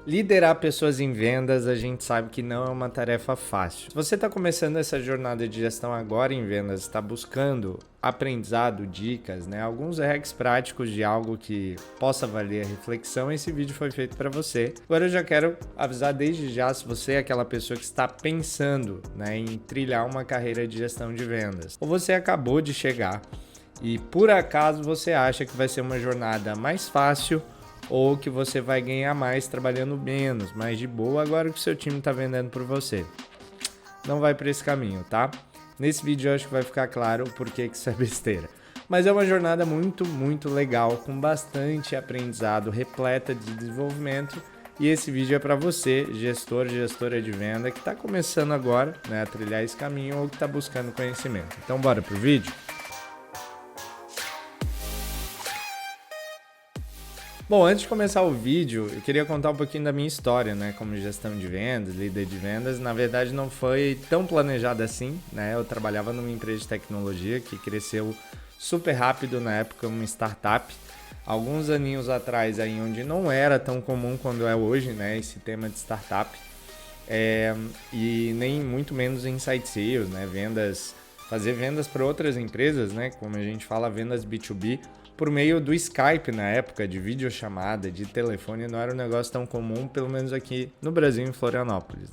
Liderar pessoas em vendas, a gente sabe que não é uma tarefa fácil. Se você está começando essa jornada de gestão agora em vendas, está buscando aprendizado, dicas, alguns hacks práticos de algo que possa valer a reflexão, esse vídeo foi feito para você. Agora eu já quero avisar desde já, se você é aquela pessoa que está pensando, em trilhar uma carreira de gestão de vendas, ou você acabou de chegar e por acaso você acha que vai ser uma jornada mais fácil, ou que você vai ganhar mais trabalhando menos, mais de boa, agora que o seu time está vendendo por você. Não vai por esse caminho, tá? Nesse vídeo eu acho que vai ficar claro o porquê que isso é besteira. Mas é uma jornada muito, muito legal, com bastante aprendizado, repleta de desenvolvimento. E esse vídeo é para você, gestor, gestora de venda, que está começando agora, a trilhar esse caminho ou que está buscando conhecimento. Então bora pro vídeo? Bom, antes de começar o vídeo, eu queria contar um pouquinho da minha história, como gestão de vendas, líder de vendas. Na verdade, não foi tão planejado assim, Eu trabalhava numa empresa de tecnologia que cresceu super rápido na época, uma startup. Alguns aninhos atrás, aí, onde não era tão comum quando é hoje, esse tema de startup. E nem muito menos inside sales, vendas, fazer vendas para outras empresas, como a gente fala, vendas B2B, por meio do Skype na época, de videochamada, de telefone, não era um negócio tão comum, pelo menos aqui no Brasil, em Florianópolis,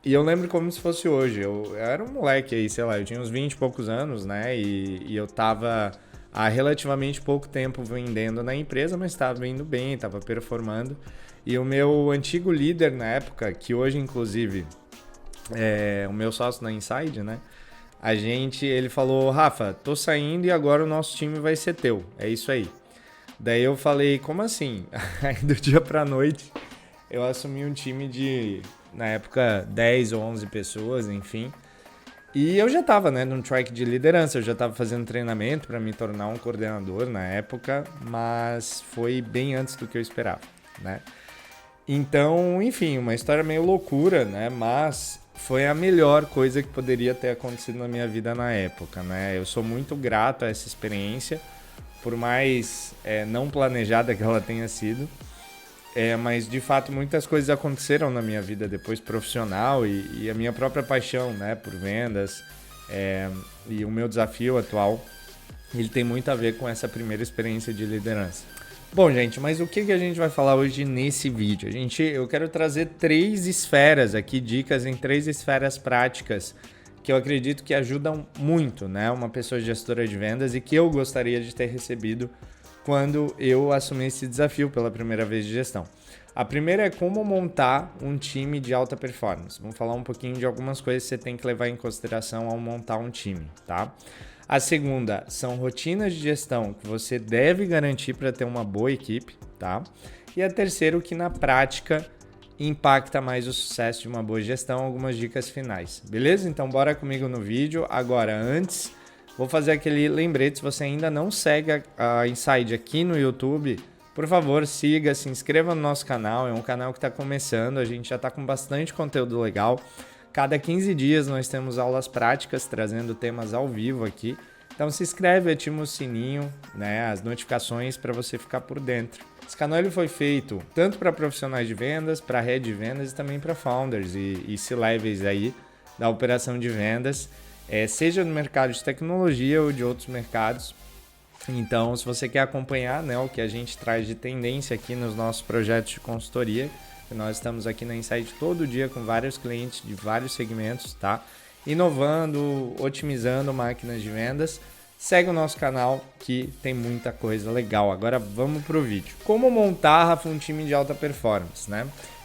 E eu lembro como se fosse hoje, eu era um moleque aí, sei lá, eu tinha uns 20 e poucos anos, e eu tava há relativamente pouco tempo vendendo na empresa, mas estava indo bem, estava performando. E o meu antigo líder na época, que hoje inclusive é o meu sócio na Inside, ele falou: Rafa, tô saindo e agora o nosso time vai ser teu, é isso aí. Daí eu falei: como assim? Aí do dia pra noite eu assumi um time de, na época, 10 ou 11 pessoas, enfim. E eu já tava, num track de liderança, eu já tava fazendo treinamento para me tornar um coordenador na época, mas foi bem antes do que eu esperava, Então, enfim, uma história meio loucura, Mas foi a melhor coisa que poderia ter acontecido na minha vida na época, Eu sou muito grato a essa experiência, por mais não planejada que ela tenha sido. Mas de fato muitas coisas aconteceram na minha vida depois profissional e a minha própria paixão, por vendas, e o meu desafio atual, ele tem muito a ver com essa primeira experiência de liderança. Bom, gente, mas o que a gente vai falar hoje nesse vídeo? Eu quero trazer 3 esferas aqui, dicas em 3 esferas práticas que eu acredito que ajudam muito, uma pessoa gestora de vendas e que eu gostaria de ter recebido quando eu assumi esse desafio pela primeira vez de gestão. A primeira é como montar um time de alta performance. Vamos falar um pouquinho de algumas coisas que você tem que levar em consideração ao montar um time, tá? A segunda são rotinas de gestão que você deve garantir para ter uma boa equipe, tá? E a terceira, o que na prática impacta mais o sucesso de uma boa gestão, algumas dicas finais. Beleza? Então bora comigo no vídeo. Agora, antes, vou fazer aquele lembrete, se você ainda não segue a Inside aqui no YouTube, por favor, siga, se inscreva no nosso canal, é um canal que está começando, a gente já está com bastante conteúdo legal. Cada 15 dias nós temos aulas práticas, trazendo temas ao vivo aqui. Então se inscreve, ativa o sininho, as notificações para você ficar por dentro. Esse canal ele foi feito tanto para profissionais de vendas, para head de vendas e também para founders e C-levels aí da operação de vendas, seja no mercado de tecnologia ou de outros mercados. Então, se você quer acompanhar o que a gente traz de tendência aqui nos nossos projetos de consultoria, nós estamos aqui na Insight todo dia com vários clientes de vários segmentos, tá? Inovando, otimizando máquinas de vendas. Segue o nosso canal que tem muita coisa legal. Agora vamos pro vídeo. Como montar, Rafa, um time de alta performance,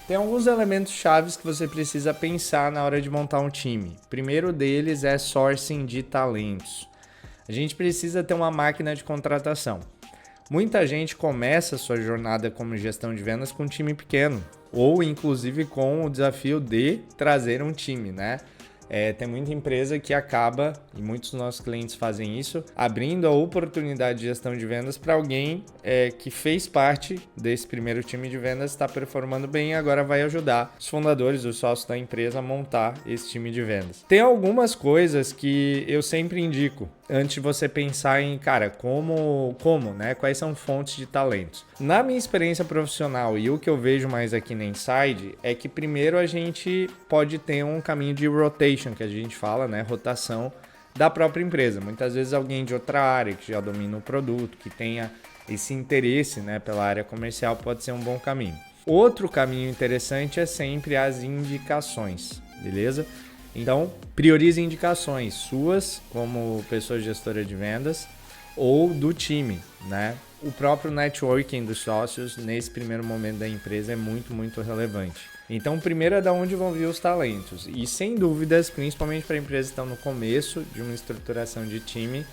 Tem alguns elementos chaves que você precisa pensar na hora de montar um time. O primeiro deles é sourcing de talentos. A gente precisa ter uma máquina de contratação. Muita gente começa a sua jornada como gestão de vendas com um time pequeno, ou inclusive com o desafio de trazer um time, Tem muita empresa que acaba, e muitos dos nossos clientes fazem isso, abrindo a oportunidade de gestão de vendas para alguém que fez parte desse primeiro time de vendas, está performando bem e agora vai ajudar os fundadores, os sócios da empresa a montar esse time de vendas. Tem algumas coisas que eu sempre indico antes de você pensar em, cara, como, né? Quais são fontes de talentos? Na minha experiência profissional e o que eu vejo mais aqui na Inside é que primeiro a gente pode ter um caminho de rotation, que a gente fala, né? Rotação da própria empresa. Muitas vezes alguém de outra área que já domina o produto, que tenha esse interesse, né, pela área comercial, pode ser um bom caminho. Outro caminho interessante é sempre as indicações, beleza? Então, priorize indicações suas como pessoa gestora de vendas ou do time, né? O próprio networking dos sócios nesse primeiro momento da empresa é muito, muito relevante. Então, primeiro é de onde vão vir os talentos. E sem dúvidas, principalmente para empresas que estão no começo de uma estruturação de time,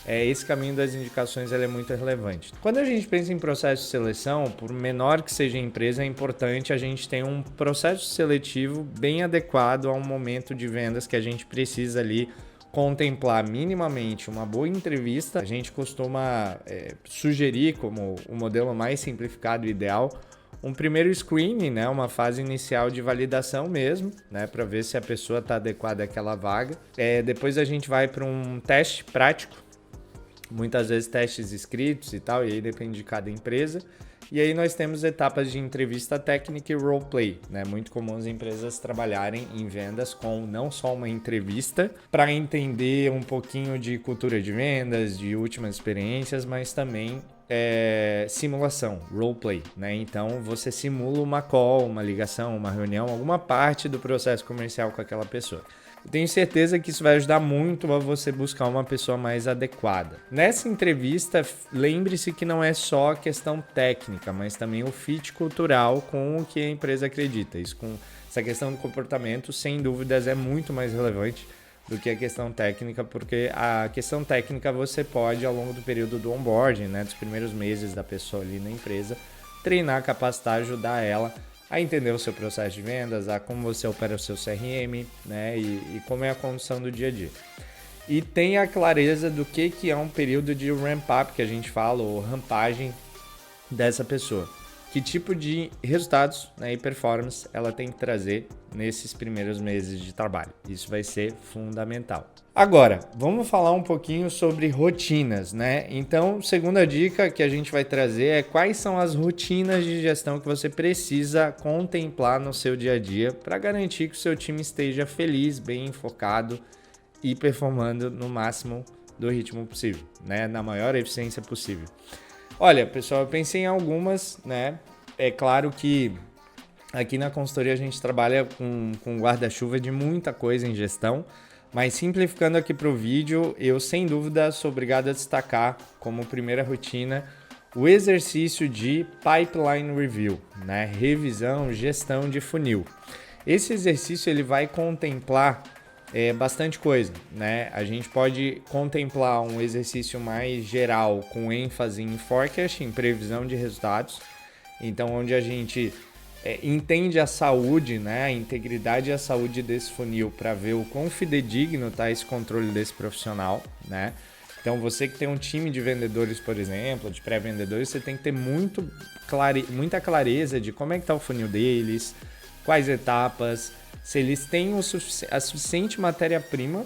esse caminho das indicações é muito relevante. Quando a gente pensa em processo de seleção, por menor que seja a empresa, é importante a gente ter um processo seletivo bem adequado a um momento de vendas que a gente precisa ali contemplar minimamente uma boa entrevista. A gente costuma sugerir como o modelo mais simplificado e ideal um primeiro screening, né, uma fase inicial de validação mesmo, né, para ver se a pessoa está adequada àquela vaga. Depois a gente vai para um teste prático, muitas vezes testes escritos e tal, e aí depende de cada empresa. E aí nós temos etapas de entrevista técnica e roleplay, né? Muito comum as empresas trabalharem em vendas com não só uma entrevista para entender um pouquinho de cultura de vendas, de últimas experiências, mas também simulação, roleplay, né? Então você simula uma call, uma ligação, uma reunião, alguma parte do processo comercial com aquela pessoa. Eu tenho certeza que isso vai ajudar muito a você buscar uma pessoa mais adequada. Nessa entrevista, lembre-se que não é só a questão técnica, mas também o fit cultural com o que a empresa acredita. Isso com essa questão do comportamento, sem dúvidas, é muito mais relevante do que a questão técnica, porque a questão técnica você pode, ao longo do período do onboarding, né, dos primeiros meses da pessoa ali na empresa, treinar, capacitar, ajudar ela a entender o seu processo de vendas, a como você opera o seu CRM, né, e como é a condução do dia a dia. E tenha a clareza do que é um período de ramp-up, que a gente fala, ou rampagem dessa pessoa. Que tipo de resultados, né, e performance ela tem que trazer nesses primeiros meses de trabalho. Isso vai ser fundamental. Agora, vamos falar um pouquinho sobre rotinas, né? Então, segunda dica que a gente vai trazer é quais são as rotinas de gestão que você precisa contemplar no seu dia a dia para garantir que o seu time esteja feliz, bem focado e performando no máximo do ritmo possível, né? Na maior eficiência possível. Olha, pessoal, eu pensei em algumas, né? É claro que aqui na consultoria a gente trabalha com guarda-chuva de muita coisa em gestão, mas simplificando aqui para o vídeo, eu sem dúvida sou obrigado a destacar como primeira rotina o exercício de Pipeline Review, né? Revisão, gestão de funil. Esse exercício ele vai contemplar bastante coisa, né? A gente pode contemplar um exercício mais geral com ênfase em forecast, em previsão de resultados. Então, onde a gente entende a saúde, né? A integridade e a saúde desse funil para ver o quão fidedigno está esse controle desse profissional, né? Então, você que tem um time de vendedores, por exemplo, de pré-vendedores, você tem que ter muita clareza de como é que está o funil deles, quais etapas, se eles têm a suficiente matéria-prima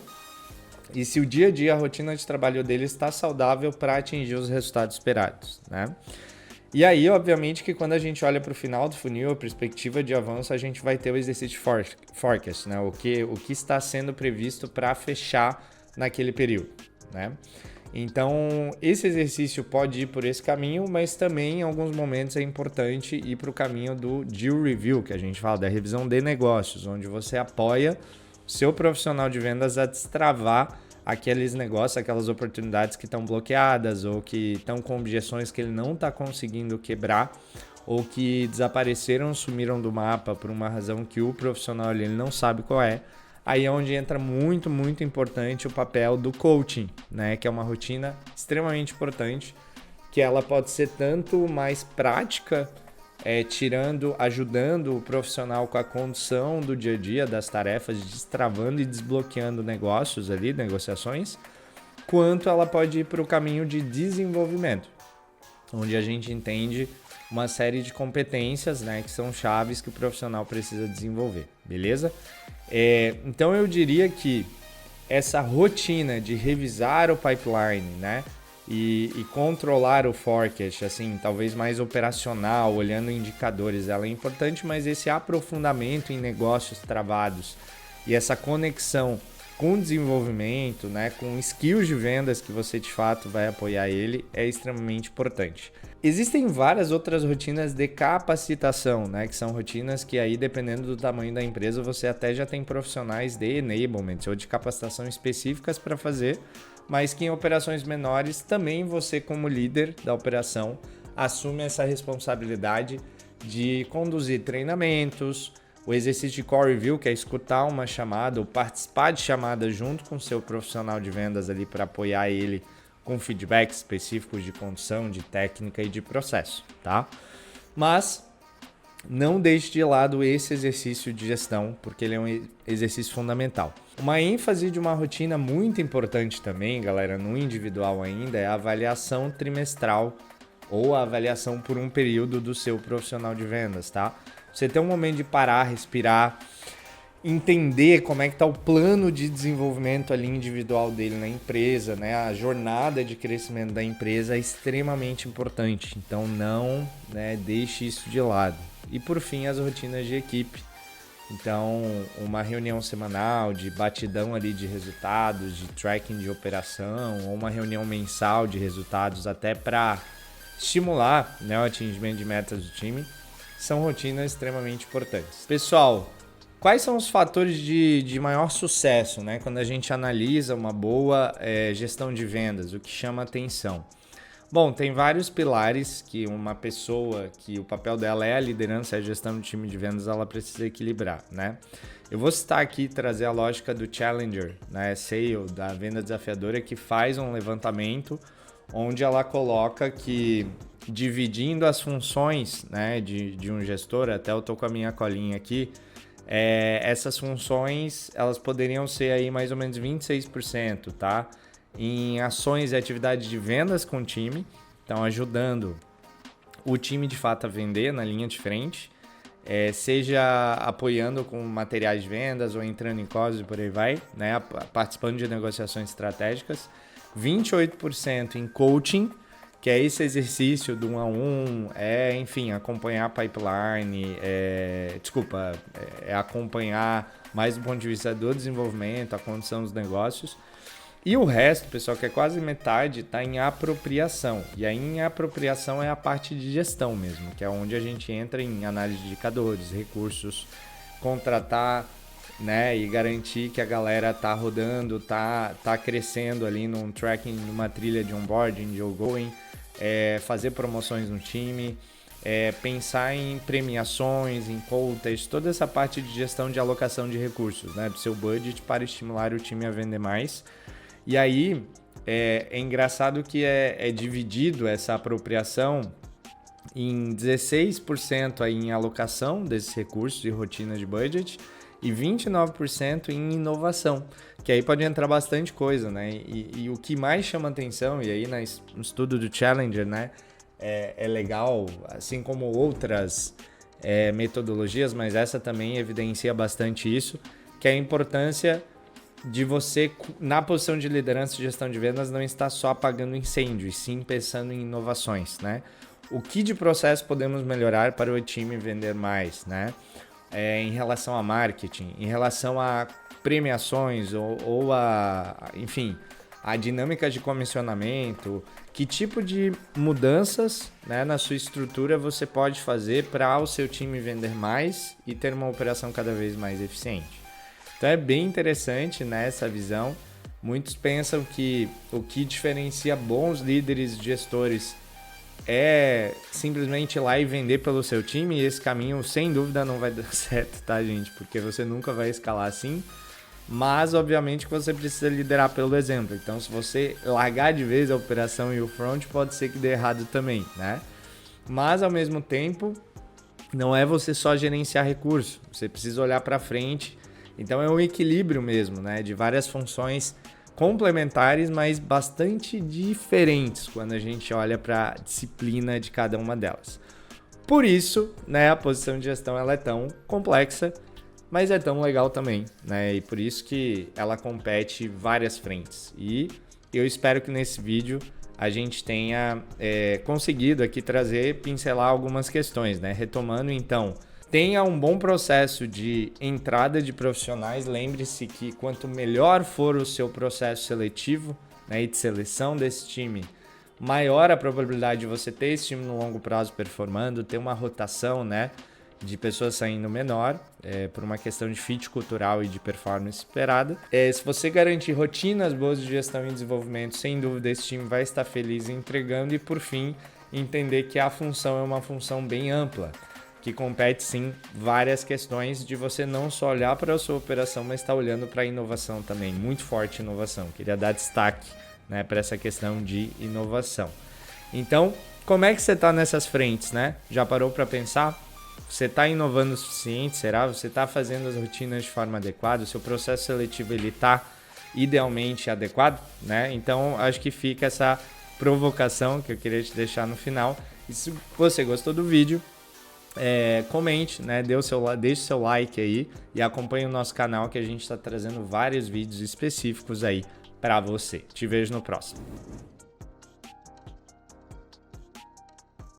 e se o dia a dia, a rotina de trabalho deles está saudável para atingir os resultados esperados, né? E aí, obviamente, que quando a gente olha para o final do funil, a perspectiva de avanço, a gente vai ter o exercício de forecast, né? O que está sendo previsto para fechar naquele período, né? Então, esse exercício pode ir por esse caminho, mas também em alguns momentos é importante ir para o caminho do deal review, que a gente fala da revisão de negócios, onde você apoia o seu profissional de vendas a destravar aqueles negócios, aquelas oportunidades que estão bloqueadas ou que estão com objeções que ele não está conseguindo quebrar ou que desapareceram, sumiram do mapa por uma razão que o profissional ele não sabe qual é. Aí é onde entra muito, muito importante o papel do coaching, né? Que é uma rotina extremamente importante, que ela pode ser tanto mais prática ajudando o profissional com a condução do dia a dia das tarefas, destravando e desbloqueando negócios ali, negociações, quanto ela pode ir para o caminho de desenvolvimento, onde a gente entende uma série de competências, né, que são chaves que o profissional precisa desenvolver, beleza? Então eu diria que essa rotina de revisar o pipeline, né, e controlar o forecast, assim, talvez mais operacional, olhando indicadores, ela é importante, mas esse aprofundamento em negócios travados e essa conexão com desenvolvimento, né, com skills de vendas que você de fato vai apoiar ele, é extremamente importante. Existem várias outras rotinas de capacitação, né, que são rotinas que aí, dependendo do tamanho da empresa, você até já tem profissionais de enablement ou de capacitação específicas para fazer, mas que em operações menores também você, como líder da operação, assume essa responsabilidade de conduzir treinamentos, o exercício de core review, que é escutar uma chamada ou participar de chamada junto com o seu profissional de vendas ali para apoiar ele com feedbacks específicos de condução, de técnica e de processo, tá? Mas não deixe de lado esse exercício de gestão, porque ele é um exercício fundamental. Uma ênfase de uma rotina muito importante também, galera, no individual ainda, é a avaliação trimestral ou a avaliação por um período do seu profissional de vendas, tá? Você tem um momento de parar, respirar, entender como é que está o plano de desenvolvimento ali individual dele na empresa, né? A jornada de crescimento da empresa é extremamente importante, então não, né, deixe isso de lado. E por fim, as rotinas de equipe. Então, uma reunião semanal de batidão ali de resultados, de tracking de operação, ou uma reunião mensal de resultados até para estimular, né, o atingimento de metas do time, são rotinas extremamente importantes. Pessoal, quais são os fatores de maior sucesso, né, quando a gente analisa uma boa gestão de vendas, o que chama atenção? Bom, tem vários pilares que uma pessoa que o papel dela é a liderança e a gestão do time de vendas, ela precisa equilibrar, né? Eu vou citar aqui, trazer a lógica do Challenger, né, Sale, da venda desafiadora, que faz um levantamento onde ela coloca que dividindo as funções, né, de um gestor, até eu tô com a minha colinha aqui, essas funções elas poderiam ser aí mais ou menos 26%, tá? Em ações e atividades de vendas com o time, então ajudando o time de fato a vender na linha de frente, seja apoiando com materiais de vendas ou entrando em calls e por aí vai, né, participando de negociações estratégicas, 28% em coaching, que é esse exercício do 1 a 1, enfim, acompanhar a pipeline, acompanhar mais do ponto de vista do desenvolvimento, a condição dos negócios. E o resto, pessoal, que é quase metade, está em apropriação. E aí em apropriação é a parte de gestão mesmo, que é onde a gente entra em análise de indicadores, recursos, contratar, né, e garantir que a galera tá rodando, tá crescendo ali num tracking, numa trilha de onboarding, de ongoing, fazer promoções no time, pensar em premiações, em quotas, toda essa parte de gestão de alocação de recursos, né, do seu budget para estimular o time a vender mais. E aí é engraçado que é dividido essa apropriação em 16% aí em alocação desses recursos e rotina de budget e 29% em inovação, que aí pode entrar bastante coisa, né? E o que mais chama atenção, e aí no estudo do Challenger, né, é legal, assim como outras metodologias, mas essa também evidencia bastante isso, que é a importância de você, na posição de liderança e gestão de vendas, não estar só apagando incêndio, e sim pensando em inovações, né? O que de processo podemos melhorar para o time vender mais, né? Em relação a marketing, em relação a premiações ou enfim, a dinâmica de comissionamento, que tipo de mudanças, né, na sua estrutura você pode fazer para o seu time vender mais e ter uma operação cada vez mais eficiente. Então é bem interessante, né, essa visão. Muitos pensam que o que diferencia bons líderes e gestores é simplesmente ir lá e vender pelo seu time, e esse caminho sem dúvida não vai dar certo, tá, gente? Porque você nunca vai escalar assim, mas obviamente que você precisa liderar pelo exemplo. Então se você largar de vez a operação e o front, pode ser que dê errado também, né? Mas ao mesmo tempo, não é você só gerenciar recurso, você precisa olhar para frente. Então é um equilíbrio mesmo, né, de várias funções complementares, mas bastante diferentes quando a gente olha para a disciplina de cada uma delas. Por isso, né, a posição de gestão ela é tão complexa, mas é tão legal também, né? E por isso que ela compete várias frentes. E eu espero que nesse vídeo a gente tenha conseguido aqui pincelar algumas questões, né? Retomando então, tenha um bom processo de entrada de profissionais. Lembre-se que quanto melhor for o seu processo seletivo, né, e de seleção desse time, maior a probabilidade de você ter esse time no longo prazo performando, ter uma rotação, né, de pessoas saindo menor, por uma questão de fit cultural e de performance esperada. Se você garantir rotinas boas de gestão e desenvolvimento, sem dúvida esse time vai estar feliz entregando. E por fim, entender que a função é uma função bem ampla, que compete sim várias questões de você não só olhar para a sua operação, mas estar olhando para a inovação também, muito forte inovação. Queria dar destaque, né, para essa questão de inovação. Então, como é que você está nessas frentes, né? Já parou para pensar? Você está inovando o suficiente? Será? Você está fazendo as rotinas de forma adequada? O seu processo seletivo ele está idealmente adequado, né? Então, acho que fica essa provocação que eu queria te deixar no final. E se você gostou do vídeo, comente, né? Deixe seu like aí e acompanhe o nosso canal, que a gente está trazendo vários vídeos específicos aí para você. Te vejo no próximo.